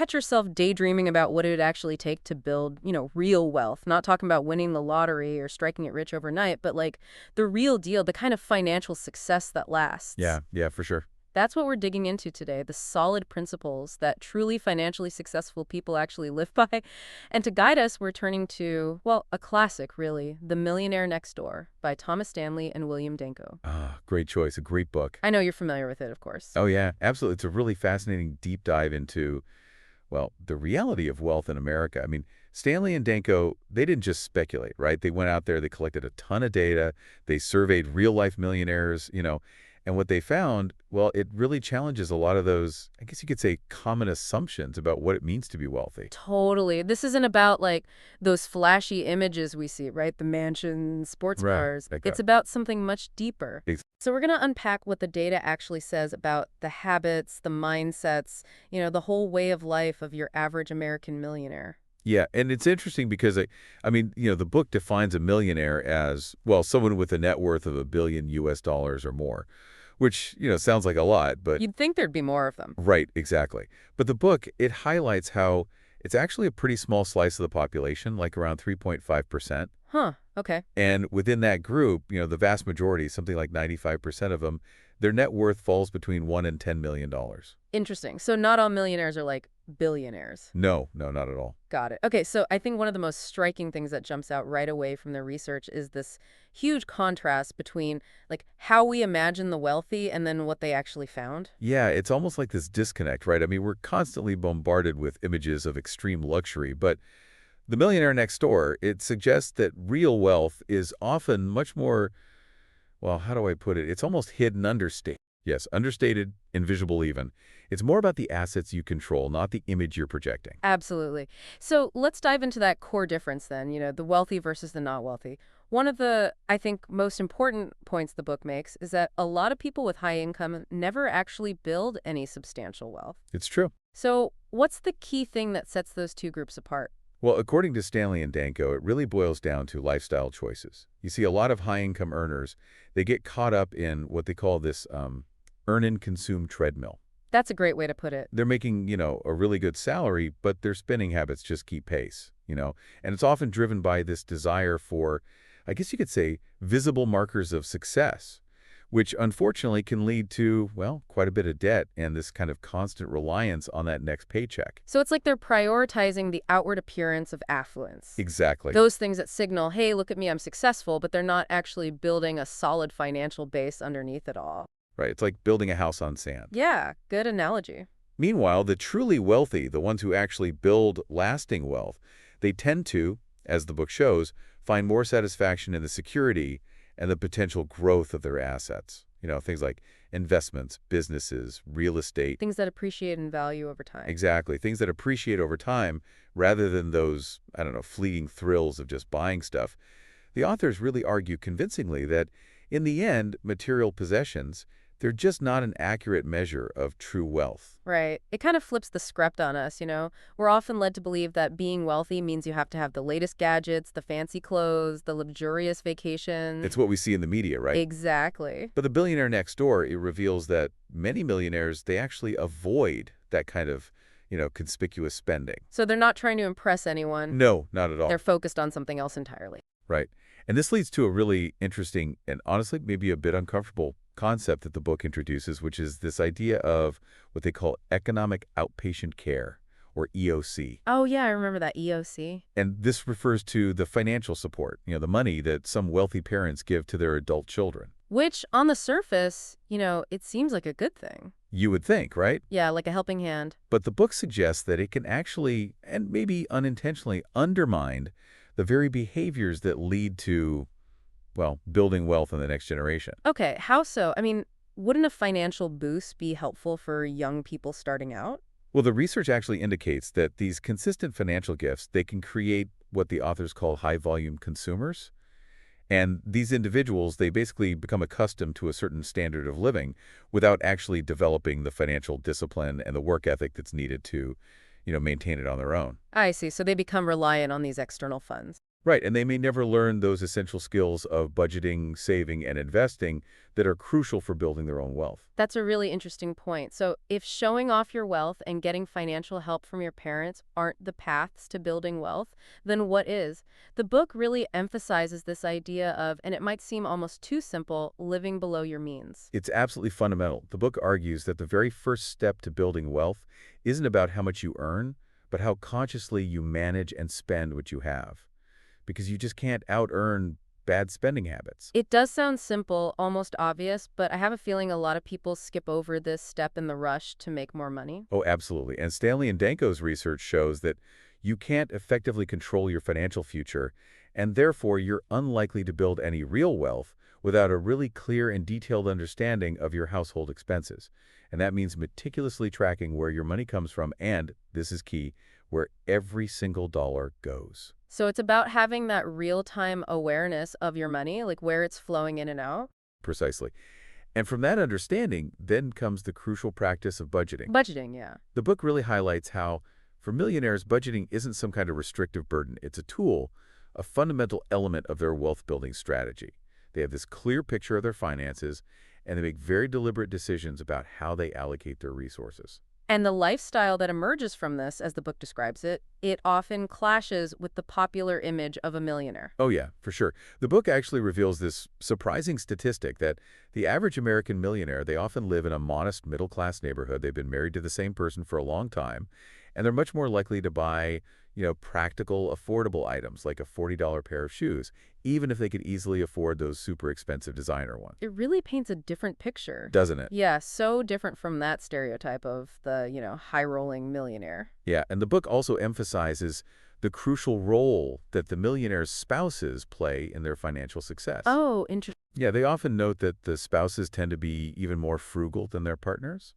catch yourself daydreaming about what it would actually take to build, real wealth. Not talking about winning the lottery or striking it rich overnight, but like the real deal, the kind of financial success that lasts. Yeah, yeah, for sure. That's what we're digging into today, the solid principles that truly financially successful people actually live by. And to guide us, we're turning to, well, a classic, really, The Millionaire Next Door by Thomas Stanley and William Danko. Ah, great choice. A great book. I know you're familiar with it, of course. Oh, yeah, absolutely. It's a really fascinating deep dive into, well, the reality of wealth in America. I mean, Stanley and Danko, they didn't just speculate, right? They went out there, they collected a ton of data, they surveyed real-life millionaires, and what they found, well, it really challenges a lot of those, I guess you could say, common assumptions about what it means to be wealthy. Totally. This isn't about like those flashy images we see, right? The mansions, sports Right. cars. Like It's about something much deeper. Ex- So we're going to unpack what the data actually says about the habits, the mindsets, the whole way of life of your average American millionaire. Yeah, and it's interesting because, I mean, the book defines a millionaire as, well, someone with a net worth of $1 billion or more, which, sounds like a lot, but You'd think there'd be more of them. right, exactly. But the book, it highlights how it's actually a pretty small slice of the population, like around 3.5%. Huh. Okay. And within that group, the vast majority, something like 95% of them, their net worth falls between $1 and $10 million. Interesting. So not all millionaires are like billionaires. No, no, not at all. Got it. Okay, so I think one of the most striking things that jumps out right away from their research is this huge contrast between like how we imagine the wealthy and then what they actually found. Yeah, it's almost like this disconnect, right? I mean, we're constantly bombarded with images of extreme luxury, but The Millionaire Next Door, it suggests that real wealth is often much more, well, how do I put it? It's almost hidden, understated. Yes, understated, invisible even. It's more about the assets you control, not the image you're projecting. Absolutely. So let's dive into that core difference then, the wealthy versus the not wealthy. One of the, I think, most important points the book makes is that a lot of people with high income never actually build any substantial wealth. It's true. So what's the key thing that sets those two groups apart? Well, according to Stanley and Danko, it really boils down to lifestyle choices. You see, a lot of high-income earners, they get caught up in what they call this earn and consume treadmill. That's a great way to put it. They're making, a really good salary, but their spending habits just keep pace. And it's often driven by this desire for, I guess you could say, visible markers of success, which unfortunately can lead to, well, quite a bit of debt and this kind of constant reliance on that next paycheck. So it's like they're prioritizing the outward appearance of affluence. Exactly. Those things that signal, hey, look at me, I'm successful, but they're not actually building a solid financial base underneath it all. Right. It's like building a house on sand. Yeah, good analogy. Meanwhile, the truly wealthy, the ones who actually build lasting wealth, they tend to, as the book shows, find more satisfaction in the security and the potential growth of their assets. Things like investments, businesses, real estate. Things that appreciate in value over time. Exactly. Things that appreciate over time rather than those, I don't know, fleeting thrills of just buying stuff. The authors really argue convincingly that, in the end, material possessions, they're just not an accurate measure of true wealth. Right. It kind of flips the script on us, We're often led to believe that being wealthy means you have to have the latest gadgets, the fancy clothes, the luxurious vacations. It's what we see in the media, right? Exactly. But The Billionaire Next Door, it reveals that many millionaires, they actually avoid that kind of, conspicuous spending. So they're not trying to impress anyone. No, not at all. They're focused on something else entirely. Right. And this leads to a really interesting and honestly maybe a bit uncomfortable concept that the book introduces, which is this idea of what they call economic outpatient care, or EOC. Oh, yeah, I remember that EOC. And this refers to the financial support, the money that some wealthy parents give to their adult children. Which, on the surface, it seems like a good thing. You would think, right? Yeah, like a helping hand. But the book suggests that it can actually, and maybe unintentionally, undermine the very behaviors that lead to, well, building wealth in the next generation. Okay, how so? I mean, wouldn't a financial boost be helpful for young people starting out? Well, the research actually indicates that these consistent financial gifts, they can create what the authors call high-volume consumers. And these individuals, they basically become accustomed to a certain standard of living without actually developing the financial discipline and the work ethic that's needed to, maintain it on their own. I see. So they become reliant on these external funds. Right, and they may never learn those essential skills of budgeting, saving, and investing that are crucial for building their own wealth. That's a really interesting point. So, if showing off your wealth and getting financial help from your parents aren't the paths to building wealth, then what is? The book really emphasizes this idea of, and it might seem almost too simple, living below your means. It's absolutely fundamental. The book argues that the very first step to building wealth isn't about how much you earn, but how consciously you manage and spend what you have. Because you just can't out-earn bad spending habits. It does sound simple, almost obvious, but I have a feeling a lot of people skip over this step in the rush to make more money. Oh, absolutely. And Stanley and Danko's research shows that you can't effectively control your financial future, and therefore you're unlikely to build any real wealth without a really clear and detailed understanding of your household expenses. And that means meticulously tracking where your money comes from and, this is key, where every single dollar goes. So it's about having that real-time awareness of your money, like where it's flowing in and out. Precisely. And from that understanding, then comes the crucial practice of budgeting. Budgeting, yeah. The book really highlights how, for millionaires, budgeting isn't some kind of restrictive burden. It's a tool, a fundamental element of their wealth-building strategy. They have this clear picture of their finances, and they make very deliberate decisions about how they allocate their resources. And the lifestyle that emerges from this, as the book describes it, it often clashes with the popular image of a millionaire. Oh yeah, for sure. The book actually reveals this surprising statistic that the average American millionaire, they often live in a modest middle-class neighborhood. They've been married to the same person for a long time, and they're much more likely to buy, practical, affordable items like a $40 pair of shoes, even if they could easily afford those super expensive designer ones. It really paints a different picture. Doesn't it? Yeah, so different from that stereotype of the, high-rolling millionaire. Yeah, and the book also emphasizes the crucial role that the millionaire's spouses play in their financial success. Oh, interesting. Yeah, they often note that the spouses tend to be even more frugal than their partners.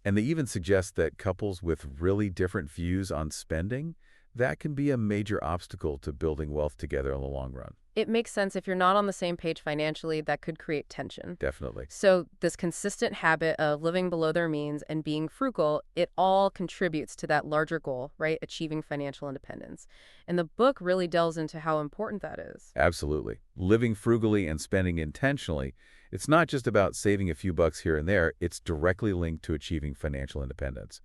And they even suggest that couples with really different views on spending, that can be a major obstacle to building wealth together in the long run. It makes sense if you're not on the same page financially, that could create tension. Definitely. So this consistent habit of living below their means and being frugal, it all contributes to that larger goal, right? Achieving financial independence. And the book really delves into how important that is. Absolutely. Living frugally and spending intentionally, it's not just about saving a few bucks here and there, it's directly linked to achieving financial independence.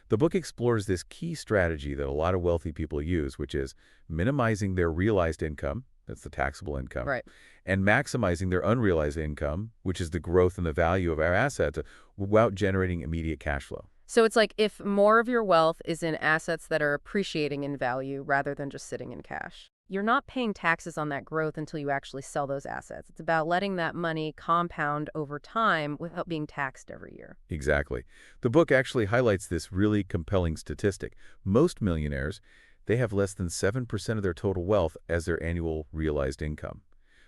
The book explores this key strategy that a lot of wealthy people use, which is minimizing their realized income, that's the taxable income, Right. and maximizing their unrealized income, which is the growth and the value of our assets, without generating immediate cash flow. So it's like if more of your wealth is in assets that are appreciating in value rather than just sitting in cash. You're not paying taxes on that growth until you actually sell those assets. It's about letting that money compound over time without being taxed every year. Exactly. The book actually highlights this really compelling statistic. Most millionaires, they have less than 7% of their total wealth as their annual realized income.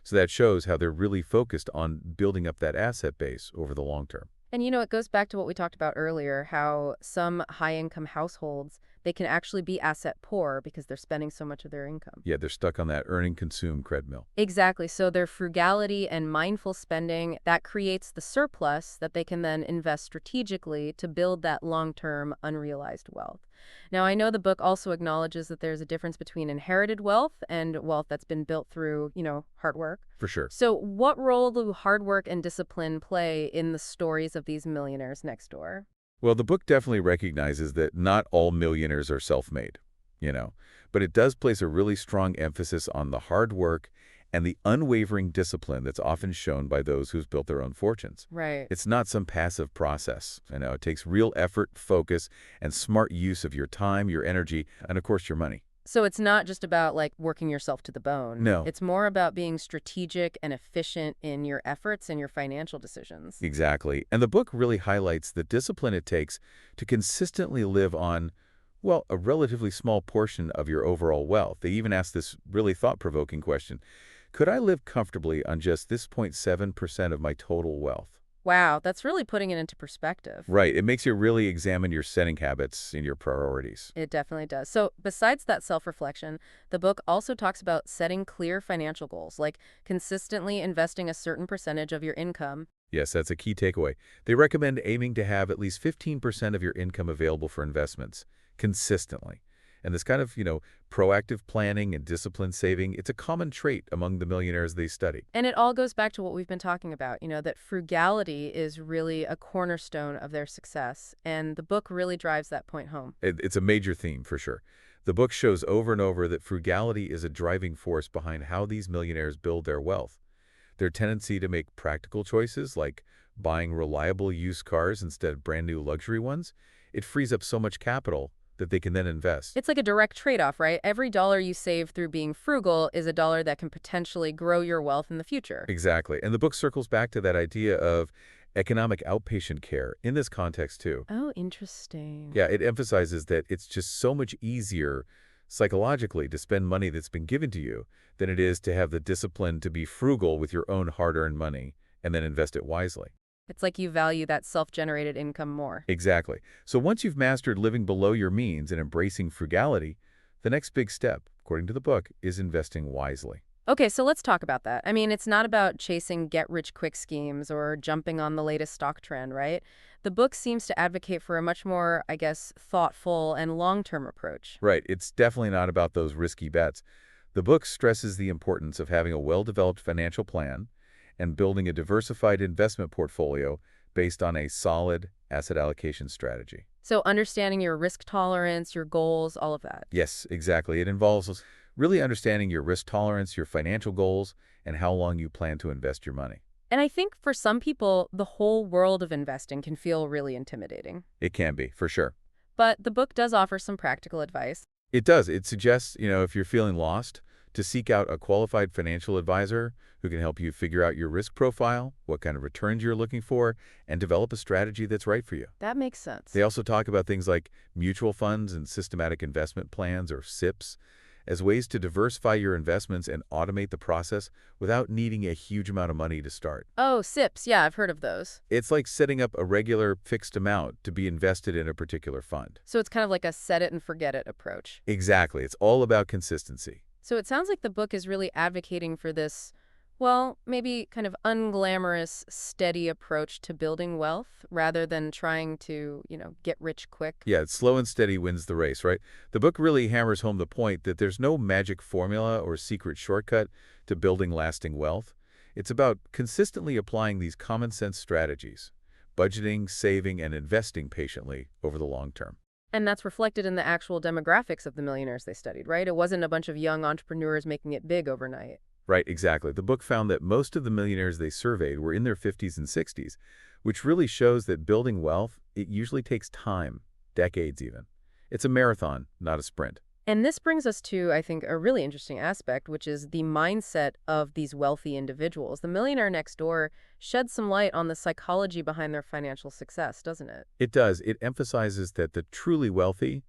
So that shows how they're really focused on building up that asset base over the long term. And it goes back to what we talked about earlier, how some high-income households, they can actually be asset poor because they're spending so much of their income. Yeah, they're stuck on that earning-consume treadmill. Exactly. So their frugality and mindful spending, that creates the surplus that they can then invest strategically to build that long-term unrealized wealth. Now, I know the book also acknowledges that there's a difference between inherited wealth and wealth that's been built through, hard work. For sure. So what role do hard work and discipline play in the stories of these millionaires next door? Well, the book definitely recognizes that not all millionaires are self-made, but it does place a really strong emphasis on the hard work and the unwavering discipline that's often shown by those who've built their own fortunes. Right. It's not some passive process. It takes real effort, focus, and smart use of your time, your energy, and of course your money. So it's not just about working yourself to the bone. No. It's more about being strategic and efficient in your efforts and your financial decisions. Exactly. And the book really highlights the discipline it takes to consistently live on, well, a relatively small portion of your overall wealth. They even ask this really thought-provoking question. Could I live comfortably on just this 0.7% of my total wealth? Wow, that's really putting it into perspective. Right. It makes you really examine your setting habits and your priorities. It definitely does. So besides that self-reflection, the book also talks about setting clear financial goals, like consistently investing a certain percentage of your income. Yes, that's a key takeaway. They recommend aiming to have at least 15% of your income available for investments consistently. And this kind of, proactive planning and disciplined saving, it's a common trait among the millionaires they study. And it all goes back to what we've been talking about, that frugality is really a cornerstone of their success. And the book really drives that point home. It's a major theme, for sure. The book shows over and over that frugality is a driving force behind how these millionaires build their wealth. Their tendency to make practical choices, like buying reliable used cars instead of brand new luxury ones, it frees up so much capital that they can then invest. It's like a direct trade-off, right? Every dollar you save through being frugal is a dollar that can potentially grow your wealth in the future. Exactly. And the book circles back to that idea of economic outpatient care in this context, too. Oh, interesting. Yeah, it emphasizes that it's just so much easier psychologically to spend money that's been given to you than it is to have the discipline to be frugal with your own hard-earned money and then invest it wisely. It's like you value that self-generated income more. Exactly. So once you've mastered living below your means and embracing frugality, the next big step, according to the book, is investing wisely. Okay, so let's talk about that. I mean, it's not about chasing get-rich-quick schemes or jumping on the latest stock trend, right? The book seems to advocate for a much more, I guess, thoughtful and long-term approach. Right. It's definitely not about those risky bets. The book stresses the importance of having a well-developed financial plan and building a diversified investment portfolio based on a solid asset allocation strategy. So understanding your risk tolerance, your goals, all of that. Yes, exactly. It involves really understanding your risk tolerance, your financial goals, and how long you plan to invest your money. And I think for some people, the whole world of investing can feel really intimidating. It can be, for sure. But the book does offer some practical advice. It does. It suggests, if you're feeling lost, to seek out a qualified financial advisor who can help you figure out your risk profile, what kind of returns you're looking for, and develop a strategy that's right for you. That makes sense. They also talk about things like mutual funds and systematic investment plans, or SIPs, as ways to diversify your investments and automate the process without needing a huge amount of money to start. Oh, SIPs. Yeah, I've heard of those. It's like setting up a regular fixed amount to be invested in a particular fund. So it's kind of like a set it and forget it approach. Exactly. It's all about consistency. So it sounds like the book is really advocating for this, well, maybe kind of unglamorous, steady approach to building wealth rather than trying to, get rich quick. Yeah, it's slow and steady wins the race, right? The book really hammers home the point that there's no magic formula or secret shortcut to building lasting wealth. It's about consistently applying these common sense strategies, budgeting, saving, and investing patiently over the long term. And that's reflected in the actual demographics of the millionaires they studied, right? It wasn't a bunch of young entrepreneurs making it big overnight. Right, exactly. The book found that most of the millionaires they surveyed were in their 50s and 60s, which really shows that building wealth, it usually takes time, decades even. It's a marathon, not a sprint. And this brings us to, I think, a really interesting aspect, which is the mindset of these wealthy individuals. The Millionaire Next Door sheds some light on the psychology behind their financial success, doesn't it? It does. It emphasizes that the truly wealthy,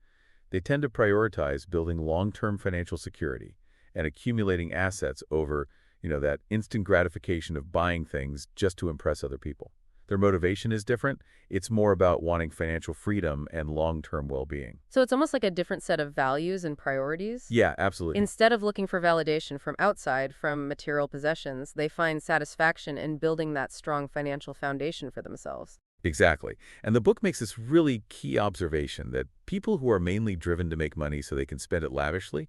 they tend to prioritize building long-term financial security and accumulating assets over, that instant gratification of buying things just to impress other people. Their motivation is different. It's more about wanting financial freedom and long-term well-being. So it's almost like a different set of values and priorities. Yeah, absolutely. Instead of looking for validation from outside, from material possessions, they find satisfaction in building that strong financial foundation for themselves. Exactly. And the book makes this really key observation that people who are mainly driven to make money so they can spend it lavishly,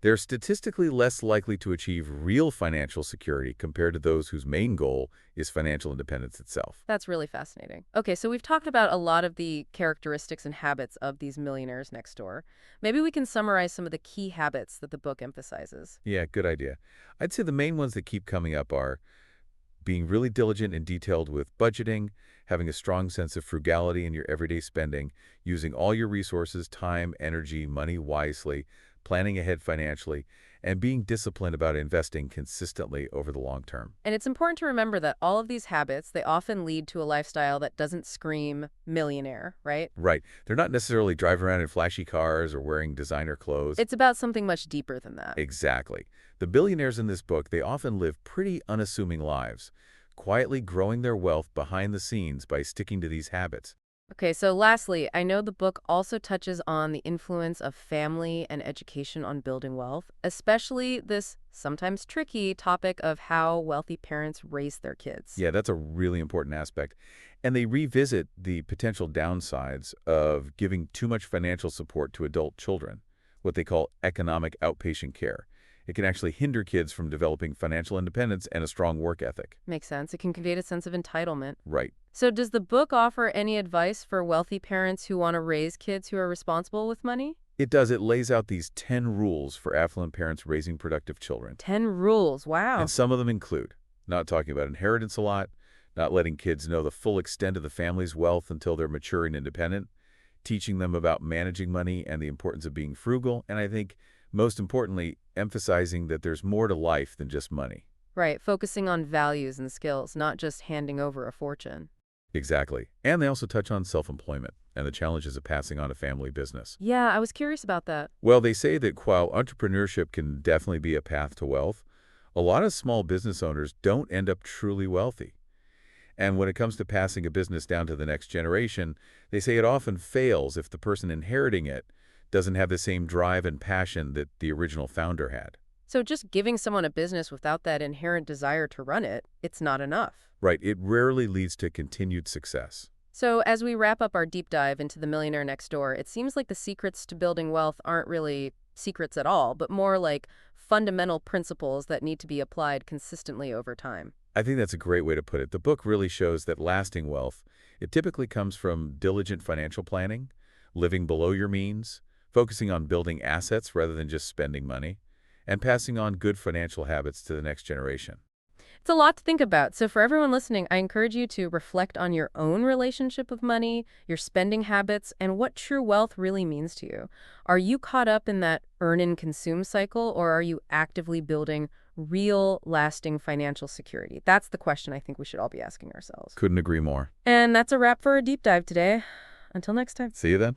they're statistically less likely to achieve real financial security compared to those whose main goal is financial independence itself. That's really fascinating. Okay, so we've talked about a lot of the characteristics and habits of these millionaires next door. Maybe we can summarize some of the key habits that the book emphasizes. Yeah, good idea. I'd say the main ones that keep coming up are being really diligent and detailed with budgeting, having a strong sense of frugality in your everyday spending, using all your resources, time, energy, money wisely, planning ahead financially, and being disciplined about investing consistently over the long term. And it's important to remember that all of these habits, they often lead to a lifestyle that doesn't scream millionaire, right? Right. They're not necessarily driving around in flashy cars or wearing designer clothes. It's about something much deeper than that. Exactly. The billionaires in this book, they often live pretty unassuming lives, quietly growing their wealth behind the scenes by sticking to these habits. Okay, so lastly, I know the book also touches on the influence of family and education on building wealth, especially this sometimes tricky topic of how wealthy parents raise their kids. Yeah, that's a really important aspect. And they revisit the potential downsides of giving too much financial support to adult children, what they call economic outpatient care. It can actually hinder kids from developing financial independence and a strong work ethic. Makes sense. It can create a sense of entitlement. Right. So does the book offer any advice for wealthy parents who want to raise kids who are responsible with money? It does. It lays out these 10 rules for affluent parents raising productive children. 10 rules. And Wow. some of them include not talking about inheritance a lot, not letting kids know the full extent of the family's wealth until they're mature and independent, teaching them about managing money and the importance of being frugal, and I think, most importantly, emphasizing that there's more to life than just money. Right. Focusing on values and skills, not just handing over a fortune. Exactly. And they also touch on self-employment and the challenges of passing on a family business. Yeah, I was curious about that. Well, they say that while entrepreneurship can definitely be a path to wealth, a lot of small business owners don't end up truly wealthy. And when it comes to passing a business down to the next generation, they say it often fails if the person inheriting it doesn't have the same drive and passion that the original founder had. So just giving someone a business without that inherent desire to run it, it's not enough. Right, it rarely leads to continued success. So as we wrap up our deep dive into the Millionaire Next Door, it seems like the secrets to building wealth aren't really secrets at all, but more like fundamental principles that need to be applied consistently over time. I think that's a great way to put it. The book really shows that lasting wealth, it typically comes from diligent financial planning, living below your means, focusing on building assets rather than just spending money, and passing on good financial habits to the next generation. It's a lot to think about. So for everyone listening, I encourage you to reflect on your own relationship with money, your spending habits, and what true wealth really means to you. Are you caught up in that earn and consume cycle, or are you actively building real, lasting financial security? That's the question I think we should all be asking ourselves. Couldn't agree more. And that's a wrap for our deep dive today. Until next time. See you then.